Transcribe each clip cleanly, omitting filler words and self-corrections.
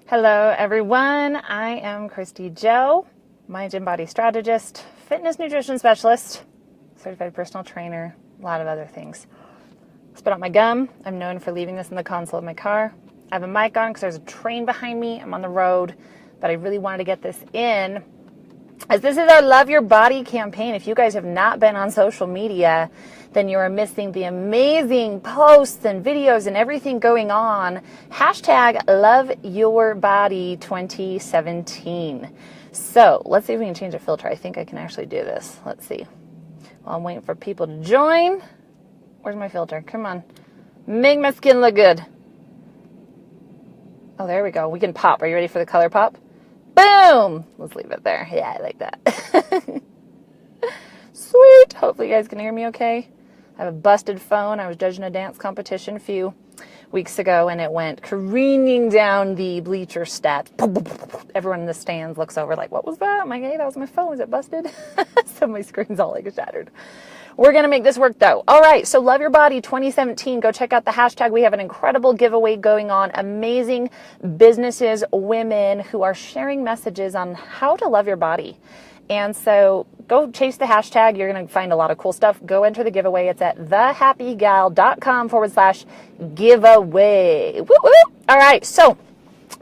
Hello everyone, I am Christy Joe, mind and body strategist, fitness nutrition specialist, certified personal trainer, a lot of other things. Spit out my gum. I'm known for leaving this in the console of my car. I have a mic on because there's a train behind me. I'm on the road, but I really wanted to get this in as this is our Love Your Body campaign. If you guys have not been on social media, then you are missing the amazing posts and videos and everything going on. Hashtag Love Your Body 2017. So let's see if we can change the filter. I think I can actually do this. Let's see. While I'm waiting for people to join. Where's my filter? Come on. Make my skin look good. Oh, there we go. We can pop. Are you ready for the color pop? Boom! Let's leave it there. Yeah, I like that. Sweet! Hopefully you guys can hear me okay. I have a busted phone. I was judging a dance competition a few weeks ago, and it went careening down the bleacher steps. Everyone in the stands looks over like, what was that? I'm like, hey, that was my phone. Is it busted? So my screen's all like shattered. We're going to make this work, though. All right, so Love Your Body 2017. Go check out the hashtag. We have an incredible giveaway going on. Amazing businesses, women who are sharing messages on how to love your body. And so go chase the hashtag. You're going to find a lot of cool stuff. Go enter the giveaway. It's at thehappygal.com/giveaway. Woo woo! All right, so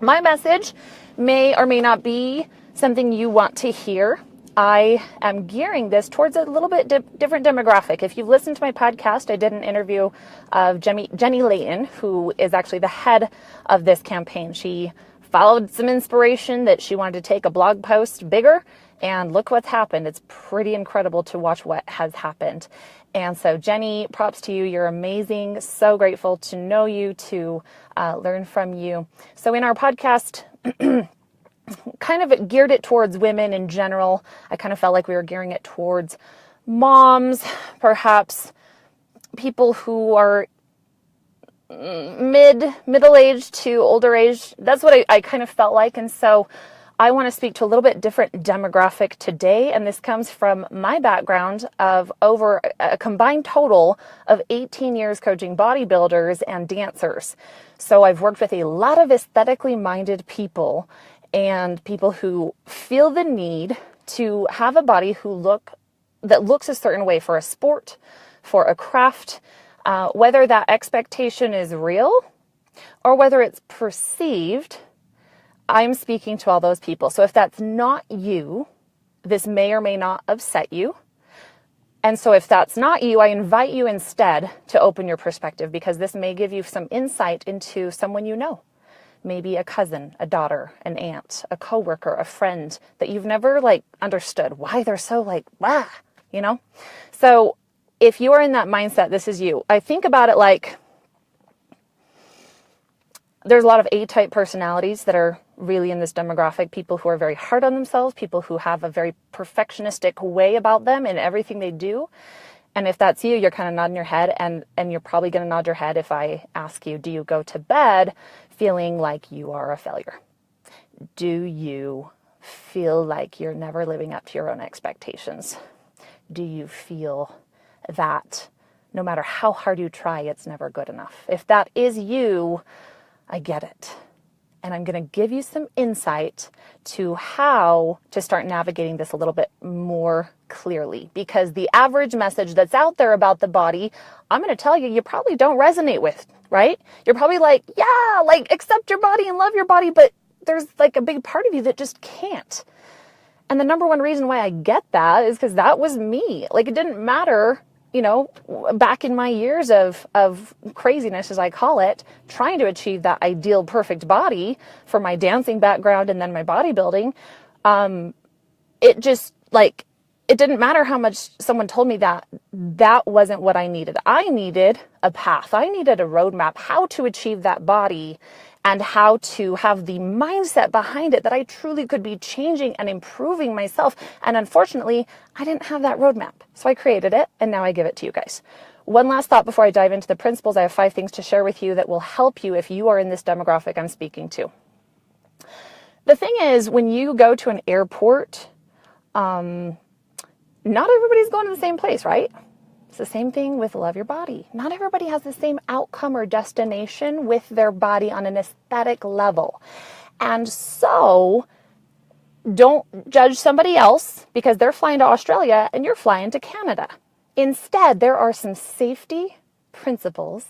my message may or may not be something you want to hear. I am gearing this towards a little bit different demographic. If you've listened to my podcast, I did an interview of Jenny Layton, who is actually the head of this campaign. She followed some inspiration that she wanted to take a blog post bigger, and look what's happened. It's pretty incredible to watch what has happened. And so Jenny, props to you. You're amazing. So grateful to know you, to learn from you. So in our podcast, kind of geared it towards women in general. I kind of felt like we were gearing it towards moms, perhaps people who are middle-aged to older age. That's what I kind of felt like. And so I want to speak to a little bit different demographic today. And this comes from my background of over a combined total of 18 years coaching bodybuilders and dancers. So I've worked with a lot of aesthetically minded people and people who feel the need to have a body that looks a certain way for a sport, for a craft, whether that expectation is real or whether it's perceived. I'm speaking to all those people. So if that's not you, this may or may not upset you. And so if that's not you, I invite you instead to open your perspective, because this may give you some insight into someone you know. Maybe a cousin, a daughter, an aunt, a coworker, a friend that you've never understood why they're so So if you are in that mindset, this is you. I think about it like there's a lot of A-type personalities that are really in this demographic, people who are very hard on themselves, people who have a very perfectionistic way about them in everything they do. And if that's you, you're kind of nodding your head, and you're probably going to nod your head if I ask you, do you go to bed feeling like you are a failure? Do you feel like you're never living up to your own expectations? Do you feel that no matter how hard you try, it's never good enough? If that is you, I get it. And I'm going to give you some insight to how to start navigating this a little bit more clearly, because the average message that's out there about the body, I'm going to tell you, you probably don't resonate with, right? You're probably like, yeah, accept your body and love your body, but there's a big part of you that just can't. And the number one reason why I get that is because that was me. It didn't matter, back in my years of craziness, as I call it, trying to achieve that ideal perfect body for my dancing background and then my bodybuilding. It just it didn't matter how much someone told me that wasn't what I needed. I needed a path. I needed a roadmap, how to achieve that body and how to have the mindset behind it that I truly could be changing and improving myself. And unfortunately, I didn't have that roadmap. So I created it, and now I give it to you guys. One last thought before I dive into the principles. I have 5 things to share with you that will help you if you are in this demographic I'm speaking to. The thing is, when you go to an airport, not everybody's going to the same place, right? It's the same thing with Love Your Body. Not everybody has the same outcome or destination with their body on an aesthetic level. And so don't judge somebody else because they're flying to Australia and you're flying to Canada. Instead, there are some safety principles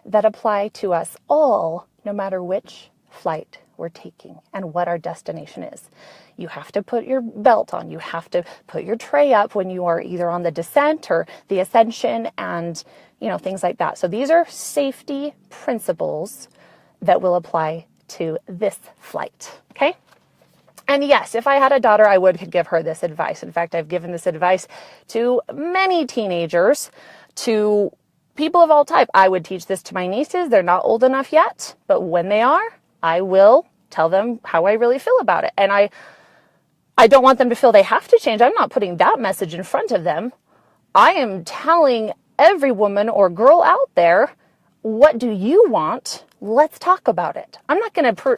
that apply to us all, no matter which flight we're taking and what our destination is. You have to put your belt on. You have to put your tray up when you are either on the descent or the ascension and, things like that. So these are safety principles that will apply to this flight. Okay? And yes, if I had a daughter, I would give her this advice. In fact, I've given this advice to many teenagers, to people of all type. I would teach this to my nieces. They're not old enough yet, but when they are, I will tell them how I really feel about it. And I don't want them to feel they have to change. I'm not putting that message in front of them. I am telling every woman or girl out there, what do you want? Let's talk about it. I'm not going to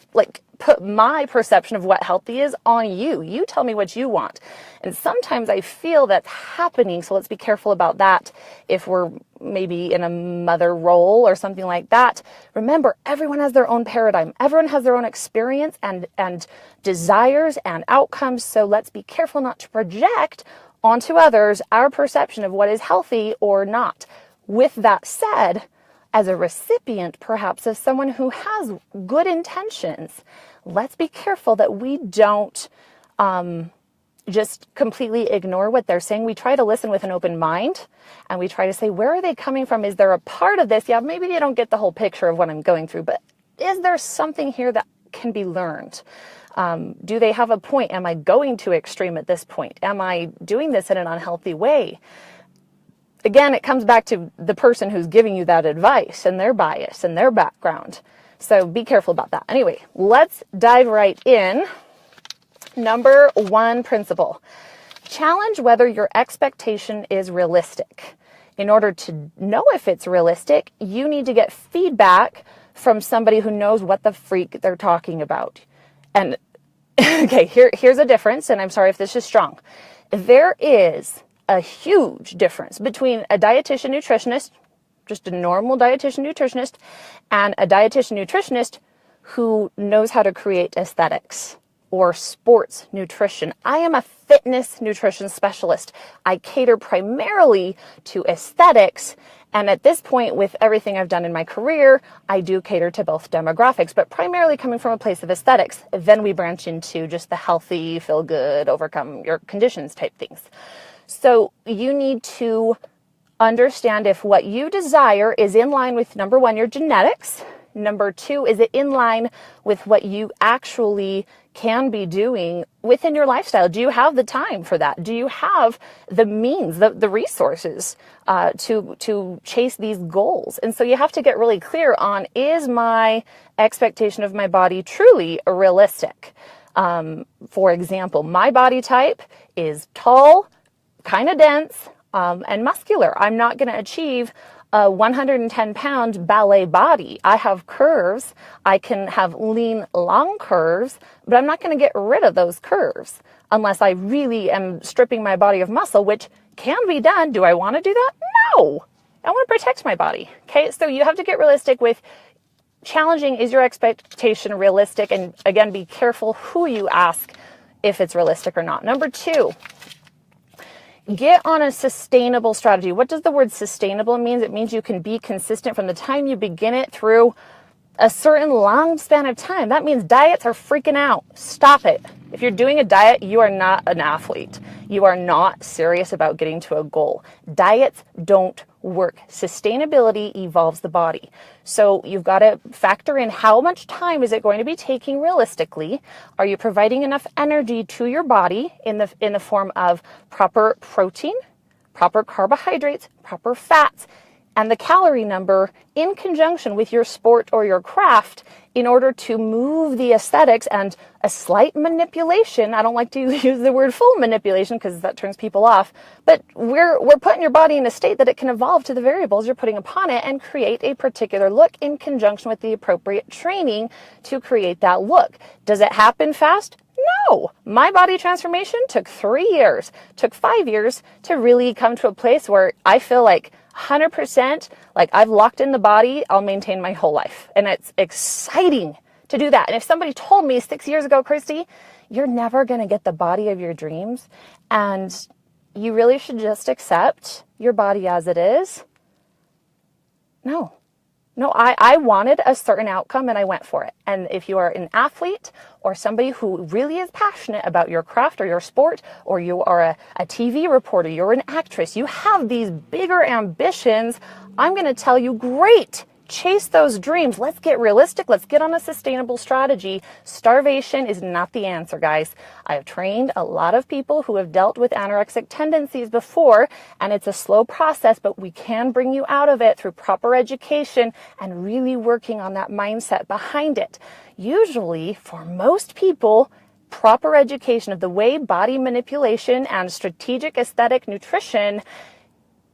put my perception of what healthy is on you. You tell me what you want. And sometimes I feel that's happening. So let's be careful about that. If we're maybe in a mother role or something like that, remember, everyone has their own paradigm. Everyone has their own experience and desires and outcomes. So let's be careful not to project onto others our perception of what is healthy or not. With that said, as a recipient, perhaps, of someone who has good intentions, let's be careful that we don't just completely ignore what they're saying. We try to listen with an open mind, and we try to say, where are they coming from? Is there a part of this? Yeah, maybe they don't get the whole picture of what I'm going through, but is there something here that can be learned? Do they have a point? Am I going too extreme at this point? Am I doing this in an unhealthy way? Again, it comes back to the person who's giving you that advice and their bias and their background. So be careful about that. Anyway, let's dive right in. Number 1 principle. Challenge whether your expectation is realistic. In order to know if it's realistic, you need to get feedback from somebody who knows what the freak they're talking about. And okay, here's a difference, and I'm sorry if this is strong. There is a huge difference between a dietitian nutritionist, just a normal dietitian nutritionist, and a dietitian nutritionist who knows how to create aesthetics or sports nutrition. I am a fitness nutrition specialist. I cater primarily to aesthetics. And at this point, with everything I've done in my career, I do cater to both demographics, but primarily coming from a place of aesthetics. Then we branch into just the healthy, feel good, overcome your conditions type things. So you need to understand if what you desire is in line with, number 1, your genetics. Number 2, is it in line with what you actually can be doing within your lifestyle? Do you have the time for that? Do you have the means, the resources to chase these goals? And so you have to get really clear on, is my expectation of my body truly realistic? For example, my body type is tall, kind of dense, and muscular. I'm not going to achieve a 110-pound ballet body. I have curves. I can have lean, long curves, but I'm not going to get rid of those curves unless I really am stripping my body of muscle, which can be done. Do I want to do that? No. I want to protect my body. Okay, so you have to get realistic with challenging, is your expectation realistic? And again, be careful who you ask if it's realistic or not. Number 2, get on a sustainable strategy. What does the word sustainable mean? It means you can be consistent from the time you begin it through a certain long span of time. That means diets are freaking out. Stop it. If you're doing a diet, you are not an athlete. You are not serious about getting to a goal. Diets don't work. Sustainability evolves the body. So you've got to factor in, how much time is it going to be taking realistically? Are you providing enough energy to your body in the form of proper protein, proper carbohydrates, proper fats, and the calorie number in conjunction with your sport or your craft in order to move the aesthetics and a slight manipulation. I don't like to use the word full manipulation because that turns people off, but we're putting your body in a state that it can evolve to the variables you're putting upon it and create a particular look in conjunction with the appropriate training to create that look. Does it happen fast? No. My body transformation took 3 years, took 5 years to really come to a place where I feel like 100%, like I've locked in the body I'll maintain my whole life. And it's exciting to do that. And if somebody told me 6 years ago, Christy, you're never going to get the body of your dreams, and you really should just accept your body as it is. No, I wanted a certain outcome and I went for it. And if you are an athlete or somebody who really is passionate about your craft or your sport, or you are a TV reporter, you're an actress, you have these bigger ambitions, I'm going to tell you, great. Chase those dreams. Let's get realistic. Let's get on a sustainable strategy. Starvation is not the answer, guys. I have trained a lot of people who have dealt with anorexic tendencies before, and it's a slow process, but we can bring you out of it through proper education and really working on that mindset behind it. Usually, for most people, proper education of the way body manipulation and strategic aesthetic nutrition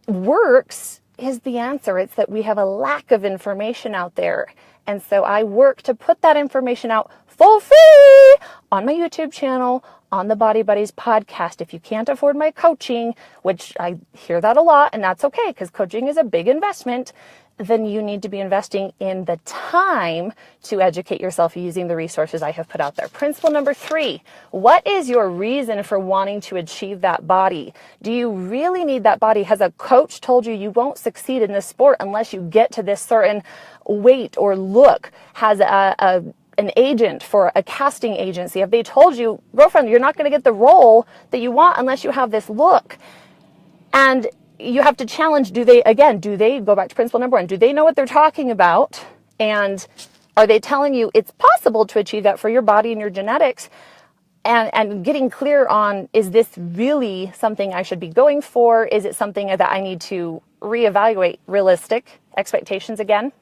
works is the answer. It's that we have a lack of information out there. And so I work to put that information out for free on my YouTube channel, on the Body Buddies podcast. If you can't afford my coaching, which I hear that a lot, and that's okay because coaching is a big investment, then you need to be investing in the time to educate yourself using the resources I have put out there. Principle number 3, what is your reason for wanting to achieve that body? Do you really need that body? Has a coach told you won't succeed in this sport unless you get to this certain weight or look? Has an agent for a casting agency, have they told you, girlfriend, you're not going to get the role that you want unless you have this look? And you have to challenge, do they go back to principle number 1, do they know what they're talking about? And are they telling you it's possible to achieve that for your body and your genetics? And getting clear on, is this really something I should be going for? Is it something that I need to reevaluate realistic expectations again?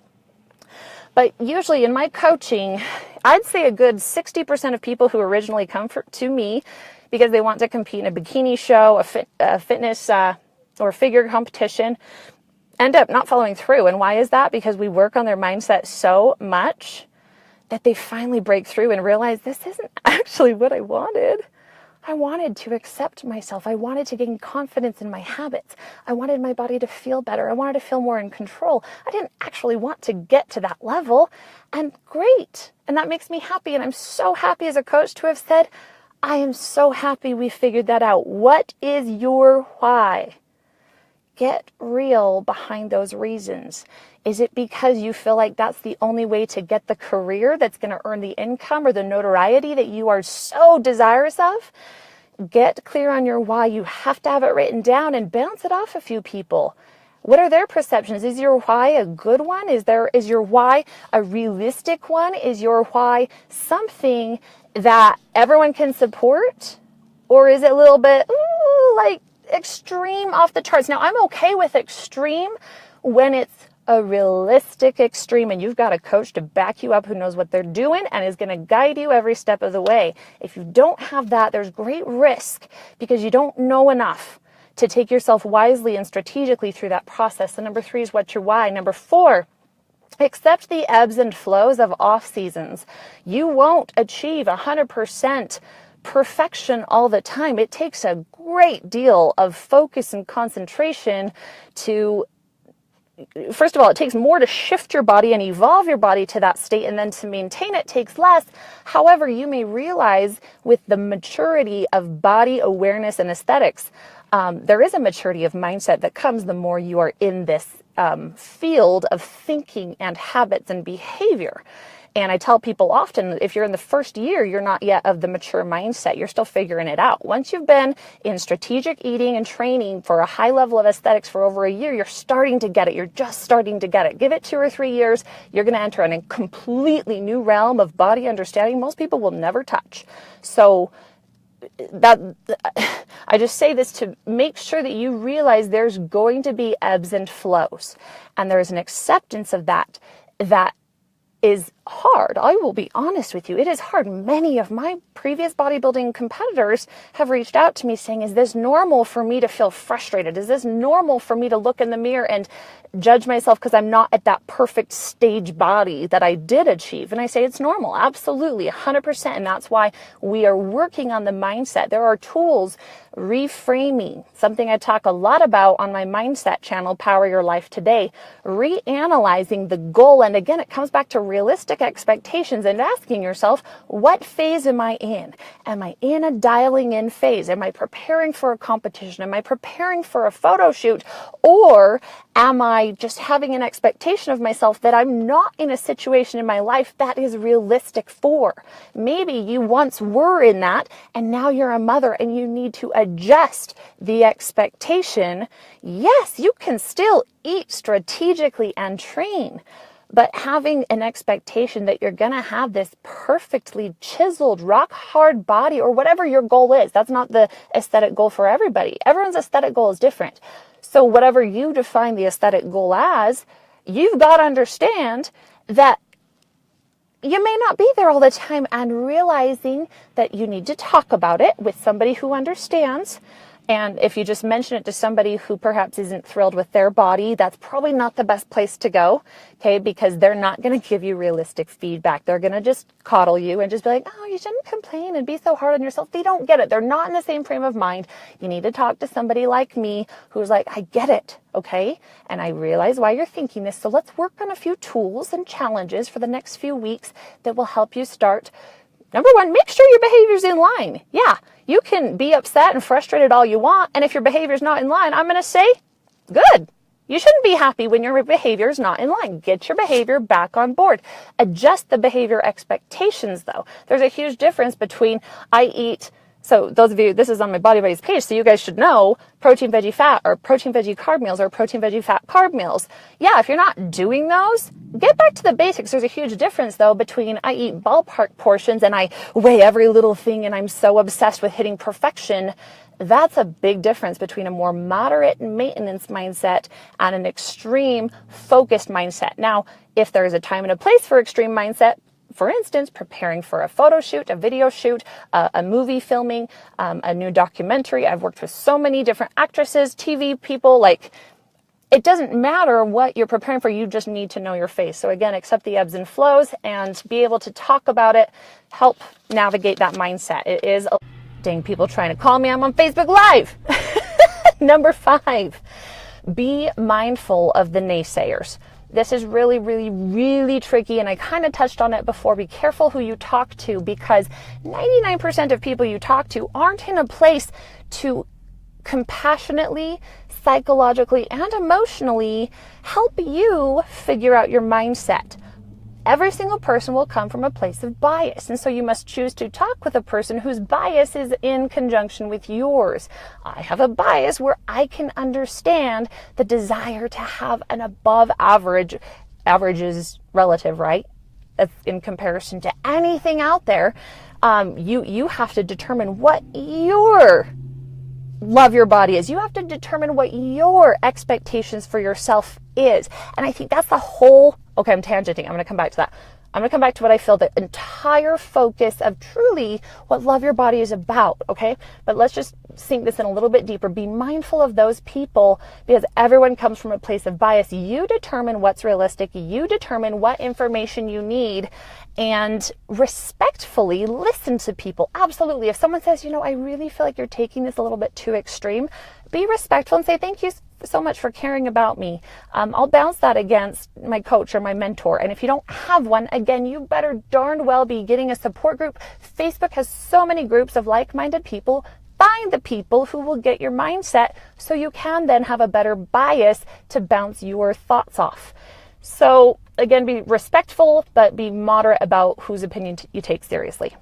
But usually in my coaching, I'd say a good 60% of people who originally come to me because they want to compete in a bikini show, a fitness or figure competition, end up not following through. And why is that? Because we work on their mindset so much that they finally break through and realize this isn't actually what I wanted. I wanted to accept myself. I wanted to gain confidence in my habits. I wanted my body to feel better. I wanted to feel more in control. I didn't actually want to get to that level. And great. And that makes me happy. And I'm so happy as a coach to have said, I am so happy we figured that out. What is your why? Get real behind those reasons. Is it because you feel like that's the only way to get the career that's going to earn the income or the notoriety that you are so desirous of? Get clear on your why. You have to have it written down and bounce it off a few people. What are their perceptions? Is your why a good one? Is your why a realistic one? Is your why something that everyone can support? Or is it a little bit extreme off the charts? Now, I'm okay with extreme when it's a realistic extreme and you've got a coach to back you up who knows what they're doing and is going to guide you every step of the way. If you don't have that, there's great risk because you don't know enough to take yourself wisely and strategically through that process. So number 3 is what's your why. Number 4, accept the ebbs and flows of off seasons. You won't achieve 100% perfection all the time. It takes a great deal of focus and concentration to, first of all, it takes more to shift your body and evolve your body to that state, and then to maintain it takes less. However, you may realize with the maturity of body awareness and aesthetics, there is a maturity of mindset that comes the more you are in this field of thinking and habits and behavior. And I tell people often, if you're in the first year, you're not yet of the mature mindset. You're still figuring it out. Once you've been in strategic eating and training for a high level of aesthetics for over a year, you're starting to get it. You're just starting to get it. Give it 2 or 3 years. You're going to enter in a completely new realm of body understanding most people will never touch. So that I just say this to make sure that you realize there's going to be ebbs and flows. And there's an acceptance of that is hard. I will be honest with you. It is hard. Many of my previous bodybuilding competitors have reached out to me saying, is this normal for me to feel frustrated? Is this normal for me to look in the mirror and judge myself because I'm not at that perfect stage body that I did achieve? And I say it's normal. Absolutely. 100%. And that's why we are working on the mindset. There are tools, reframing, something I talk a lot about on my mindset channel, Power Your Life Today, reanalyzing the goal. And again, it comes back to realistic realistic expectations and asking yourself, what phase am I in? Am I in a dialing in phase? Am I preparing for a competition? Am I preparing for a photo shoot? Or am I just having an expectation of myself that I'm not in a situation in my life that is realistic for? Maybe you once were in that and now you're a mother and you need to adjust the expectation. Yes, you can still eat strategically and train, but having an expectation that you're going to have this perfectly chiseled, rock hard body or whatever your goal is, that's not the aesthetic goal for everybody. Everyone's aesthetic goal is different. So whatever you define the aesthetic goal as, you've got to understand that you may not be there all the time, and realizing that you need to talk about it with somebody who understands. And if you just mention it to somebody who perhaps isn't thrilled with their body, that's probably not the best place to go, okay? Because they're not going to give you realistic feedback. They're going to just coddle you and just be like, oh, you shouldn't complain and be so hard on yourself. They don't get it. They're not in the same frame of mind. You need to talk to somebody like me who's like, I get it, okay? And I realize why you're thinking this. So let's work on a few tools and challenges for the next few weeks that will help you start. Number one, make sure your behavior's in line. Yeah, you can be upset and frustrated all you want, and if your behavior's not in line, I'm going to say, good. You shouldn't be happy when your behavior is not in line. Get your behavior back on board. Adjust the behavior expectations, though. There's a huge difference between I eat. So those of you, this is on my Body Buddies page, so you guys should know protein, veggie, fat, or protein, veggie, carb meals, or protein, veggie, fat, carb meals. Yeah, if you're not doing those, get back to the basics. There's a huge difference, though, between I eat ballpark portions and I weigh every little thing and I'm so obsessed with hitting perfection. That's a big difference between a more moderate maintenance mindset and an extreme focused mindset. Now, if there is a time and a place for extreme mindset, for instance, preparing for a photo shoot, a video shoot, a movie filming, a new documentary. I've worked with so many different actresses, TV people, like it doesn't matter what you're preparing for. You just need to know your face. So again, accept the ebbs and flows and be able to talk about it, help navigate that mindset. It is, dang, people trying to call me. I'm on Facebook Live. Number 5, be mindful of the naysayers. This is really, really, really tricky, and I kind of touched on it before. Be careful who you talk to, because 99% of people you talk to aren't in a place to compassionately, psychologically, and emotionally help you figure out your mindset. Every single person will come from a place of bias, and so you must choose to talk with a person whose bias is in conjunction with yours. I have a bias where I can understand the desire to have an above average, is relative, right? In comparison to anything out there, you have to determine what your love your body is. You have to determine what your expectations for yourself is. And I think that's the whole, okay, I'm tangenting. I'm going to come back to that. I'm going to come back to what I feel the entire focus of truly what Love Your Body is about, okay? But let's just sink this in a little bit deeper. Be mindful of those people, because everyone comes from a place of bias. You determine what's realistic. You determine what information you need, and respectfully listen to people. Absolutely. If someone says, I really feel like you're taking this a little bit too extreme, be respectful and say, thank you so much for caring about me. I'll bounce that against my coach or my mentor. And if you don't have one, again, you better darn well be getting a support group. Facebook has so many groups of like-minded people. Find the people who will get your mindset so you can then have a better bias to bounce your thoughts off. So again, be respectful, but be moderate about whose opinion you take seriously.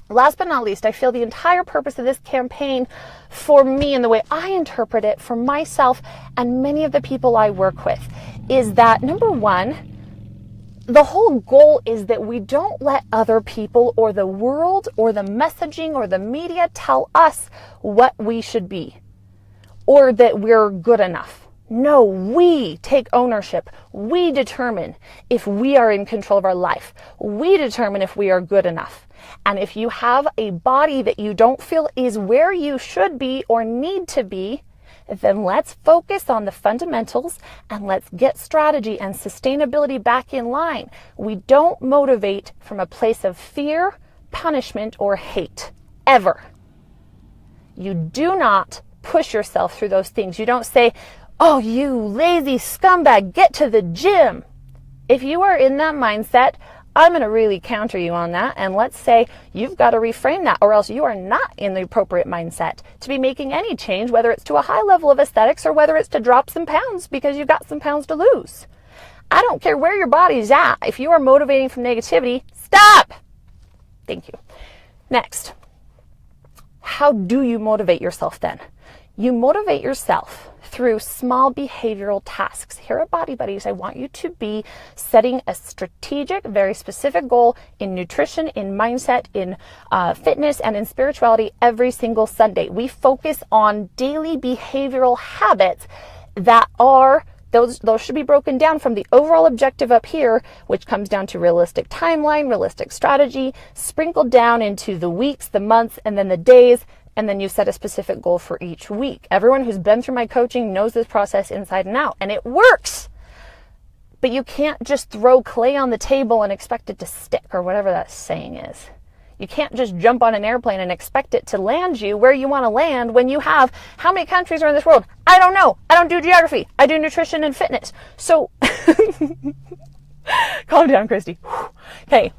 Last but not least, I feel the entire purpose of this campaign for me and the way I interpret it for myself and many of the people I work with is that, number one, the whole goal is that we don't let other people or the world or the messaging or the media tell us what we should be or that we're good enough. No, we take ownership. We determine if we are in control of our life. We determine if we are good enough. And if you have a body that you don't feel is where you should be or need to be, then let's focus on the fundamentals and let's get strategy and sustainability back in line. We don't motivate from a place of fear, punishment, or hate, ever. You do not push yourself through those things. You don't say, oh, you lazy scumbag, get to the gym. If you are in that mindset, I'm going to really counter you on that. And let's say you've got to reframe that, or else you are not in the appropriate mindset to be making any change, whether it's to a high level of aesthetics or whether it's to drop some pounds because you've got some pounds to lose. I don't care where your body's at. If you are motivating from negativity, stop. Thank you. Next, how do you motivate yourself then? You motivate yourself through small behavioral tasks. Here at Body Buddies, I want you to be setting a strategic, very specific goal in nutrition, in mindset, in fitness, and in spirituality every single Sunday. We focus on daily behavioral habits that are those should be broken down from the overall objective up here, which comes down to realistic timeline, realistic strategy, sprinkled down into the weeks, the months, and then the days, and then you set a specific goal for each week. Everyone who's been through my coaching knows this process inside and out, and it works. But you can't just throw clay on the table and expect it to stick, or whatever that saying is. You can't just jump on an airplane and expect it to land you where you want to land when you have, how many countries are in this world? I don't know. I don't do geography. I do nutrition and fitness. So, calm down, Christy. Okay.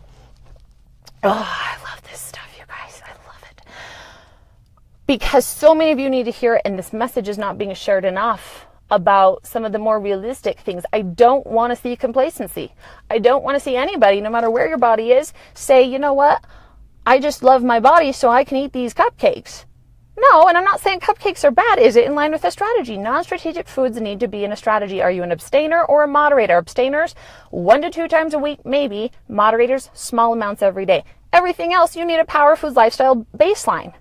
Oh, I love this stuff, you guys. I love it. Because so many of you need to hear it, and this message is not being shared enough about some of the more realistic things. I don't want to see complacency. I don't want to see anybody, no matter where your body is, say, you know what? I just love my body so I can eat these cupcakes. No, and I'm not saying cupcakes are bad. Is it in line with a strategy? Non-strategic foods need to be in a strategy. Are you an abstainer or a moderator? Abstainers, 1 to 2 times a week, maybe. Moderators, small amounts every day. Everything else, you need a Power Foods lifestyle baseline.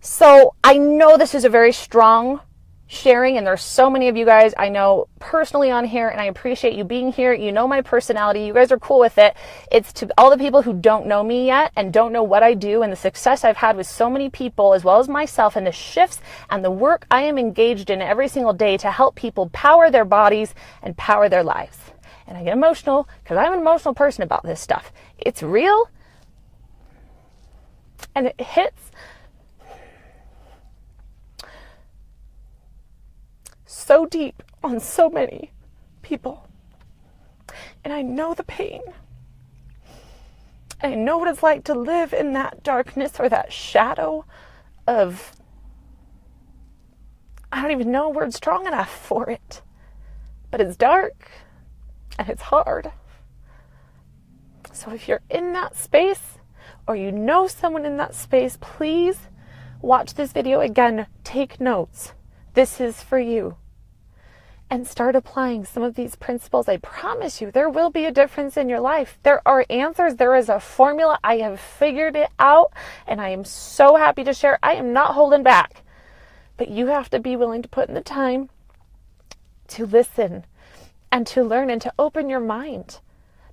So I know this is a very strong sharing, and there's so many of you guys I know personally on here, and I appreciate you being here. You know my personality. You guys are cool with it. It's to all the people who don't know me yet and don't know what I do and the success I've had with so many people as well as myself, and the shifts and the work I am engaged in every single day to help people power their bodies and power their lives. And I get emotional because I'm an emotional person about this stuff. It's real and it hits so deep on so many people. And I know the pain. I know what it's like to live in that darkness or that shadow of, I don't even know a word strong enough for it. But it's dark and it's hard. So if you're in that space or you know someone in that space, please watch this video again. Take notes. This is for you. And start applying some of these principles. I promise you, there will be a difference in your life. There are answers. There is a formula. I have figured it out, and I am so happy to share. I am not holding back. But you have to be willing to put in the time to listen and to learn and to open your mind.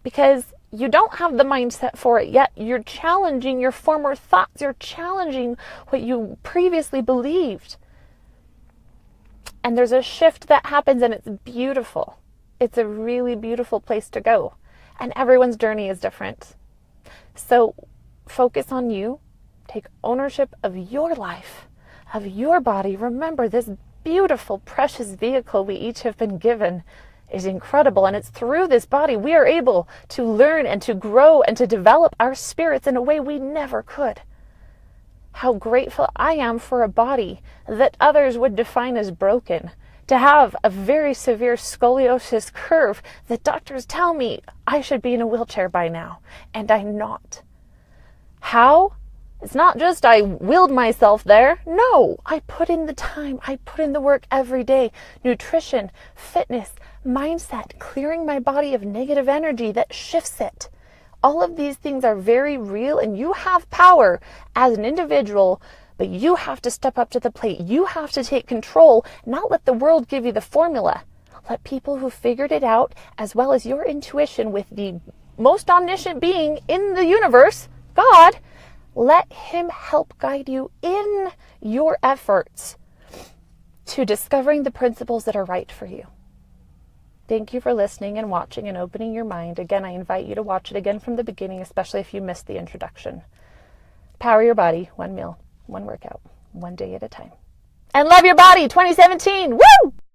Because you don't have the mindset for it yet. You're challenging your former thoughts. You're challenging what you previously believed. And there's a shift that happens, and it's beautiful. It's a really beautiful place to go. And everyone's journey is different. So focus on you. Take ownership of your life, of your body. Remember, this beautiful, precious vehicle we each have been given is incredible. And it's through this body we are able to learn and to grow and to develop our spirits in a way we never could. How grateful I am for a body that others would define as broken, to have a very severe scoliosis curve that doctors tell me I should be in a wheelchair by now, and I'm not. How? It's not just I willed myself there. No, I put in the time. I put in the work every day. Nutrition, fitness, mindset, clearing my body of negative energy that shifts it. All of these things are very real, and you have power as an individual, but you have to step up to the plate. You have to take control, not let the world give you the formula. Let people who figured it out, as well as your intuition with the most omniscient being in the universe, God, let him help guide you in your efforts to discovering the principles that are right for you. Thank you for listening and watching and opening your mind. Again, I invite you to watch it again from the beginning, especially if you missed the introduction. Power your body, one meal, one workout, one day at a time. And love your body, 2017. Woo!